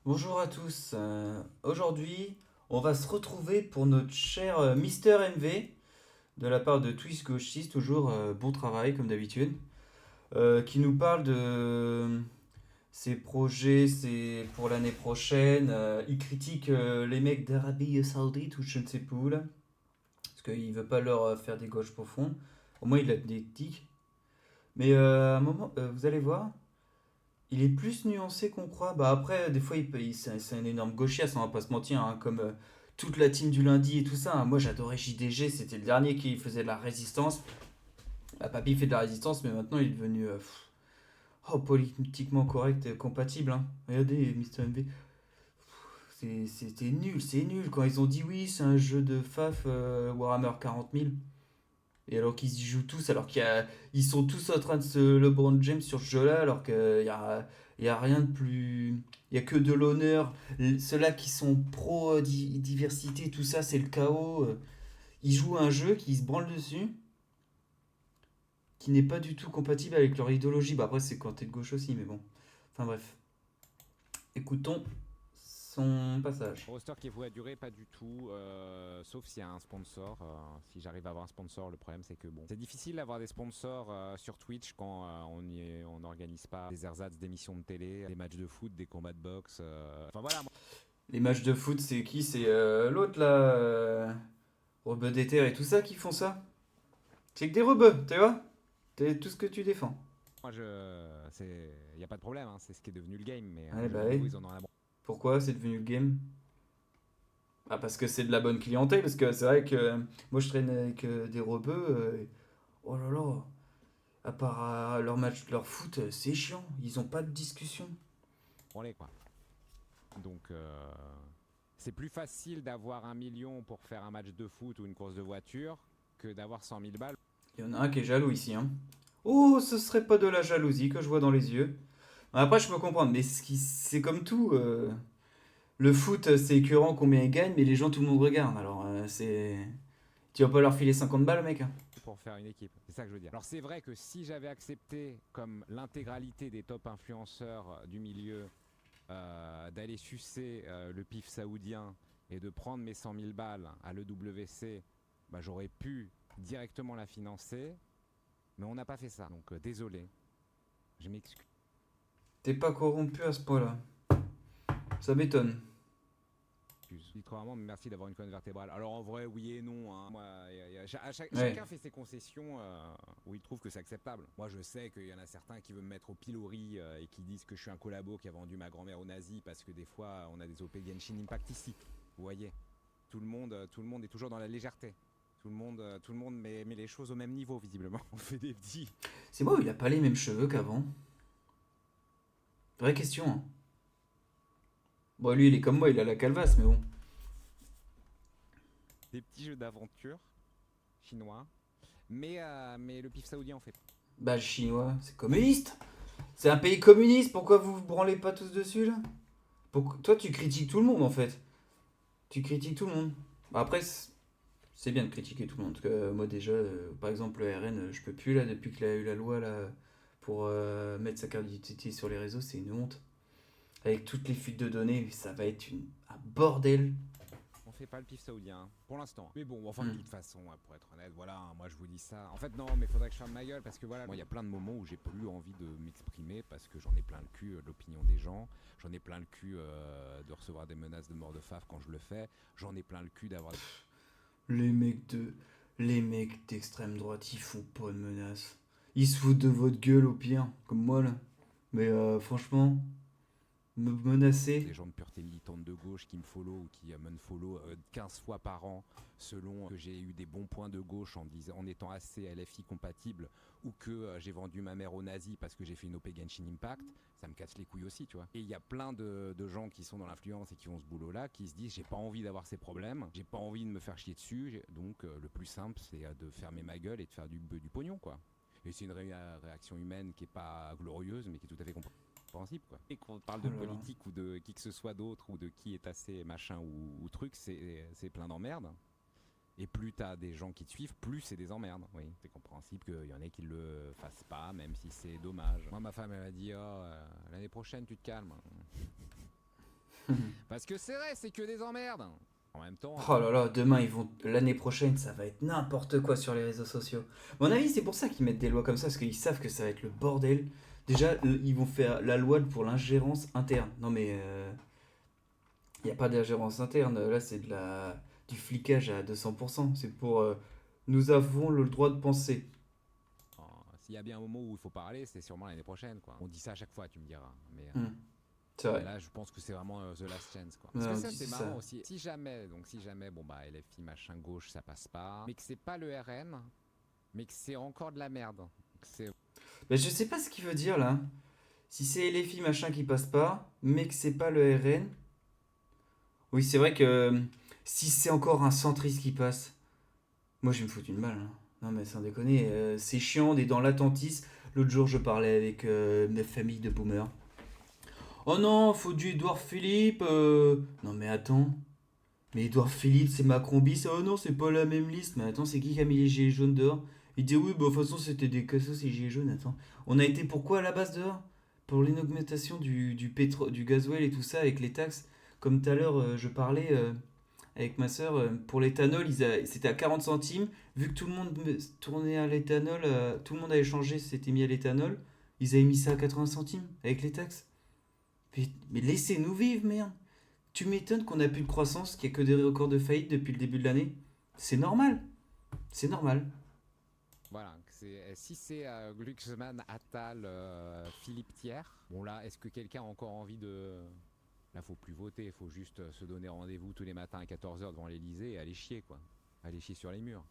Bonjour à tous. Aujourd'hui, on va se retrouver pour notre cher Mister MV de la part de Twist Gauchis, toujours bon travail comme d'habitude, qui nous parle de ses projets pour l'année prochaine. Il critique les mecs d'Arabie Saoudite ou je ne sais plus où là, parce qu'il veut pas leur faire des gauches profonds. Au moins, il a des tics. Mais à un moment, vous allez voir, il est plus nuancé qu'on croit. Bah après, des fois, c'est un énorme gauchias, on va pas se mentir, hein, comme toute la team du lundi et tout ça, hein. Moi, j'adorais JDG, c'était le dernier qui faisait de la résistance. Bah, Papy fait de la résistance, mais maintenant, il est devenu politiquement correct et compatible, hein. Regardez, Mister MV. C'était nul, c'est nul. Quand ils ont dit oui, c'est un jeu de FAF Warhammer 40 000. Et alors qu'ils y jouent tous, alors qu'ils sont tous en train de se LeBron James sur ce jeu-là, alors qu'il y a rien de plus. Il y a que de l'honneur. Ceux-là qui sont pro-diversité, tout ça, c'est le chaos. Ils jouent à un jeu qui se branle dessus, qui n'est pas du tout compatible avec leur idéologie. Bah après, c'est quand t'es de gauche aussi, mais bon. Enfin bref. Écoutons son passage. Roster qui est voué à durer, pas du tout, sauf s'il y a un sponsor. Si j'arrive à avoir un sponsor, le problème c'est que bon, c'est difficile d'avoir des sponsors sur Twitch quand on n'organise pas des ersatz d'émissions de télé, des matchs de foot, des combats de boxe. Enfin voilà. Les matchs de foot, c'est qui? C'est l'autre là, Rebeu d'Ether et tout ça qui font ça. C'est que des rebeux, tu vois? C'est tout ce que tu défends. Moi y a pas de problème, hein, c'est ce qui est devenu le game, mais Ouais, le jeu bah vidéo ouais. ils en ont rien à branler. Pourquoi c'est devenu le game? Ah, parce que c'est de la bonne clientèle, parce que c'est vrai que moi je traîne avec des rebeux. Oh là là, à part leur match, leur foot, c'est chiant. Ils ont pas de discussion. Quoi. Donc c'est plus facile d'avoir 1 million pour faire un match de foot ou une course de voiture que d'avoir 100 000 balles. Il y en a un qui est jaloux ici, hein. Oh, ce serait pas de la jalousie que je vois dans les yeux. Après, je peux comprendre, mais c'est comme tout. Le foot, c'est écœurant combien ils gagnent, mais les gens, tout le monde regarde. Alors, c'est. Tu vas pas leur filer 50 balles, mec, hein. Pour faire une équipe. C'est ça que je veux dire. Alors c'est vrai que si j'avais accepté, comme l'intégralité des top influenceurs du milieu, d'aller sucer le pif saoudien et de prendre mes 100 000 balles à l'EWC, bah, j'aurais pu directement la financer, mais on n'a pas fait ça. Donc désolé, je m'excuse. T'es pas corrompu à ce point-là. Ça m'étonne. Dites vraiment merci d'avoir une colonne vertébrale. Alors en vrai, oui et non, hein. Moi, Ouais. chacun fait ses concessions où il trouve que c'est acceptable. Moi, je sais qu'il y en a certains qui veulent me mettre au pilori et qui disent que je suis un collabo qui a vendu ma grand-mère aux nazis parce que des fois, on a des OP Genshin Impact ici. Vous voyez, tout le monde est toujours dans la légèreté. Tout le monde met les choses au même niveau, visiblement. On fait des petits. C'est moi où il a pas les mêmes cheveux qu'avant. Vraie question, hein. Bon, lui, il est comme moi, il a la calvasse, mais bon. Des petits jeux d'aventure chinois. Mais le pif saoudien en fait. Bah, le chinois, c'est communiste. C'est un pays communiste, pourquoi vous vous branlez pas tous dessus, là? Toi, tu critiques tout le monde, en fait. Tu critiques tout le monde. Bah, après, c'est bien de critiquer tout le monde. Parce que moi, déjà, par exemple, le RN, je peux plus, là, depuis qu'il a eu la loi, là, pour mettre sa carte d'identité sur les réseaux, c'est une honte. Avec toutes les fuites de données, ça va être un bordel. On fait pas le pif saoudien, hein, pour l'instant. Mais bon, enfin, de Hmm. toute façon, pour être honnête, voilà, hein, moi je vous dis ça. En fait, non, mais faudrait que je ferme ma gueule parce que voilà, moi il y a plein de moments où j'ai plus envie de m'exprimer parce que j'en ai plein le cul de l'opinion des gens. J'en ai plein le cul de recevoir des menaces de mort de faf quand je le fais. J'en ai plein le cul d'avoir. Les mecs de. Les mecs d'extrême droite, ils font pas de menaces. Ils se foutent de votre gueule au pire, comme moi là. Mais franchement, me menacer. Des gens de pureté militante de gauche qui me follow ou qui m'unfollow 15 fois par an selon que j'ai eu des bons points de gauche en étant assez LFI compatible ou que j'ai vendu ma mère aux nazis parce que j'ai fait une OP Genshin Impact, ça me casse les couilles aussi, tu vois. Et il y a plein de gens qui sont dans l'influence et qui ont ce boulot-là qui se disent j'ai pas envie d'avoir ces problèmes, j'ai pas envie de me faire chier dessus, donc le plus simple c'est de fermer ma gueule et de faire du pognon, quoi. Et c'est une réaction humaine qui est pas glorieuse mais qui est tout à fait compréhensible, quoi. Et qu'on parle Oh de là là. politique ou de qui que ce soit d'autre ou de qui est assez machin ou truc, c'est plein d'emmerdes. Et plus t'as des gens qui te suivent, plus c'est des emmerdes. Oui, c'est compréhensible qu'il y en ait qui le fassent pas, même si c'est dommage. Moi, ma femme, elle m'a dit, oh, l'année prochaine, tu te calmes. Parce que c'est vrai, c'est que des emmerdes. En même temps, Oh là là, demain, l'année prochaine, ça va être n'importe quoi sur les réseaux sociaux. À mon avis, c'est pour ça qu'ils mettent des lois comme ça, parce qu'ils savent que ça va être le bordel. Déjà, ils vont faire la loi pour l'ingérence interne. Non mais, il n'y a pas d'ingérence interne, là c'est du flicage à 200%. C'est pour, nous avons le droit de penser. s'il y a bien un moment où il faut parler, c'est sûrement l'année prochaine, quoi. On dit ça à chaque fois, tu me diras. Hmm, c'est Mais vrai. là, je pense que c'est vraiment the last chance, quoi. Parce Ouais, que on ça, dit c'est c'est marrant ça. aussi. Si jamais, bon bah LFI machin gauche, ça passe pas, mais que c'est pas le RN, mais que c'est encore de la merde. C'est Mais je sais pas ce qu'il veut dire là. Si c'est les filles machin qui passent pas, mais que c'est pas le RN. Oui, c'est vrai que si c'est encore un centriste qui passe, moi je vais me foutre une balle, hein. Non mais sans déconner, c'est chiant, on est dans l'attentisme. L'autre jour je parlais avec ma famille de boomers. Oh non, faut du Édouard Philippe. Non mais attends. Mais Édouard Philippe, c'est Macron bis. Oh non, c'est pas la même liste. Mais attends, c'est qui a mis les gilets jaunes dehors? Il dit oui, bah de toute façon c'était des cassos ces gilets jaunes. Attends. On a été pourquoi à la base dehors? Pour l'augmentation du gasoil et tout ça avec les taxes. Comme tout à l'heure, je parlais avec ma soeur, pour l'éthanol, c'était à 40 centimes. Vu que tout le monde tournait à l'éthanol, tout le monde avait changé, s'était mis à l'éthanol, ils avaient mis ça à 80 centimes avec les taxes. Mais laissez-nous vivre, merde. Tu m'étonnes qu'on a plus de croissance, qu'il n'y a que des records de faillite depuis le début de l'année. C'est normal. C'est normal. voilà, si c'est Glucksmann, Attal, Philippe Thiers, bon là, est-ce que quelqu'un a encore envie de. Là, faut plus voter, il faut juste se donner rendez-vous tous les matins à 14h devant l'Elysée et aller chier, quoi. Aller chier sur les murs.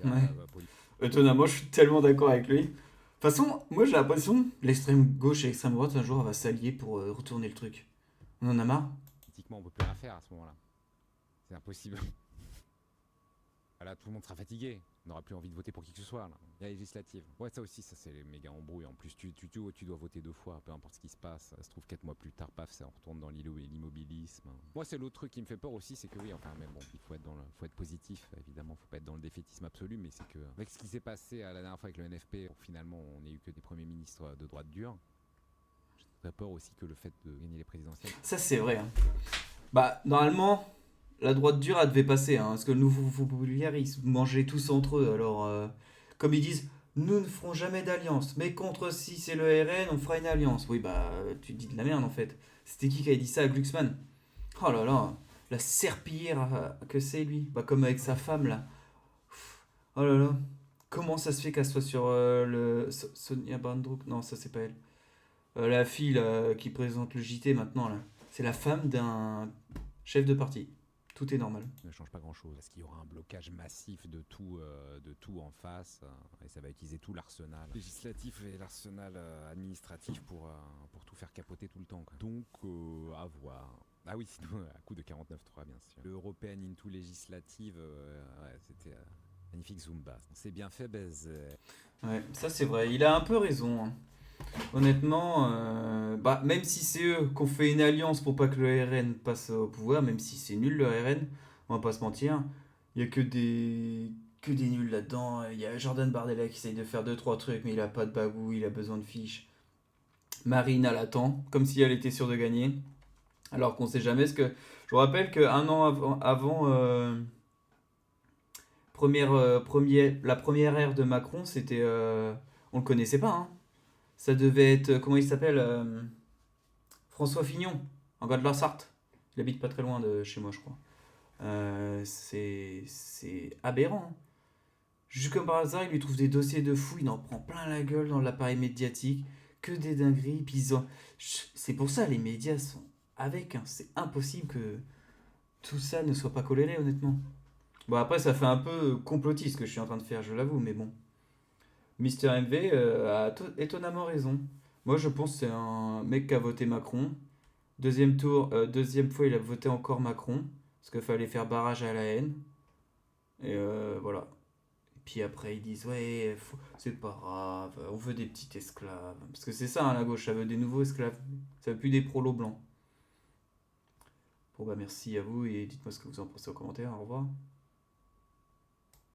Ouais. Poli- Étonnamment, je suis tellement d'accord avec lui. De toute façon, moi j'ai l'impression l'extrême gauche et l'extrême droite un jour elle va s'allier pour retourner le truc. On en a marre. Politiquement, on peut plus rien faire à ce moment-là. C'est impossible. Là, tout le monde sera fatigué. On n'aura plus envie de voter pour qui que ce soit. Là. La législative. Ouais, ça aussi, ça c'est les méga embrouilles. En plus, tu dois voter 2 fois, peu importe ce qui se passe. Ça se trouve 4 mois plus tard, paf, ça retourne dans l'immobilisme. Moi, c'est l'autre truc qui me fait peur aussi, c'est que oui, enfin, mais bon, il faut faut être positif, évidemment, faut pas être dans le défaitisme absolu, mais c'est que, avec ce qui s'est passé la dernière fois avec le NFP, finalement, on n'a eu que des premiers ministres de droite dure. J'ai très peur aussi que le fait de gagner les présidentielles. Ça c'est vrai, hein. Bah, normalement, la droite dure, elle devait passer, hein, parce que le nouveau populaire, ils se mangeaient tous entre eux. Alors, comme ils disent, nous ne ferons jamais d'alliance, mais contre si c'est le RN, on fera une alliance. Oui, bah, tu dis de la merde en fait. C'était qui a dit ça à Glucksmann? Oh là là, la serpillière que c'est lui. Bah, comme avec sa femme là. Oh là là. Comment ça se fait qu'elle soit sur Sonia Bandrouk? Non, ça c'est pas elle. La fille là, qui présente le JT maintenant là. C'est la femme d'un chef de parti. Tout est normal. Ne change pas grand chose parce qu'il y aura un blocage massif de tout en face et ça va utiliser tout l'arsenal législatif et l'arsenal administratif pour tout faire capoter tout le temps, quoi. Donc à voir. Ah oui, sinon à coup de 49.3 bien sûr. Le European into législative, ouais, c'était magnifique Zumba. C'est bien fait, baiser. Ouais, ça c'est vrai. Il a un peu raison, hein. Honnêtement, bah, même si c'est eux qui ont fait une alliance pour pas que le RN passe au pouvoir, même si c'est nul le RN, on va pas se mentir, il y a que des nuls là-dedans. Il y a Jordan Bardella qui essaye de faire deux trois trucs, mais il a pas de bagou, il a besoin de fiches. Marine elle attend, comme si elle était sûre de gagner, alors qu'on sait jamais ce que. Je vous rappelle qu'un an avant la première ère de Macron, c'était, on le connaissait pas, hein. Ça devait être, comment il s'appelle, François Fignon, en gars de la Sarthe. Il habite pas très loin de chez moi, je crois. C'est aberrant, hein. Juste comme par hasard, il lui trouve des dossiers de fou, il en prend plein la gueule dans l'appareil médiatique, que des dingueries. Puis c'est pour ça les médias sont avec, hein. C'est impossible que tout ça ne soit pas coléré, honnêtement. Bon, après, ça fait un peu complotiste ce que je suis en train de faire, je l'avoue, mais bon. Mister MV a étonnamment raison. Moi, je pense que c'est un mec qui a voté Macron. Deuxième tour, deuxième fois, il a voté encore Macron. Parce qu'il fallait faire barrage à la haine. Et voilà. Et puis après, ils disent, ouais, c'est pas grave, on veut des petits esclaves. Parce que c'est ça, hein, la gauche, ça veut des nouveaux esclaves. Ça veut plus des prolos blancs. Bon, bah merci à vous et dites-moi ce que vous en pensez en commentaire. Au revoir.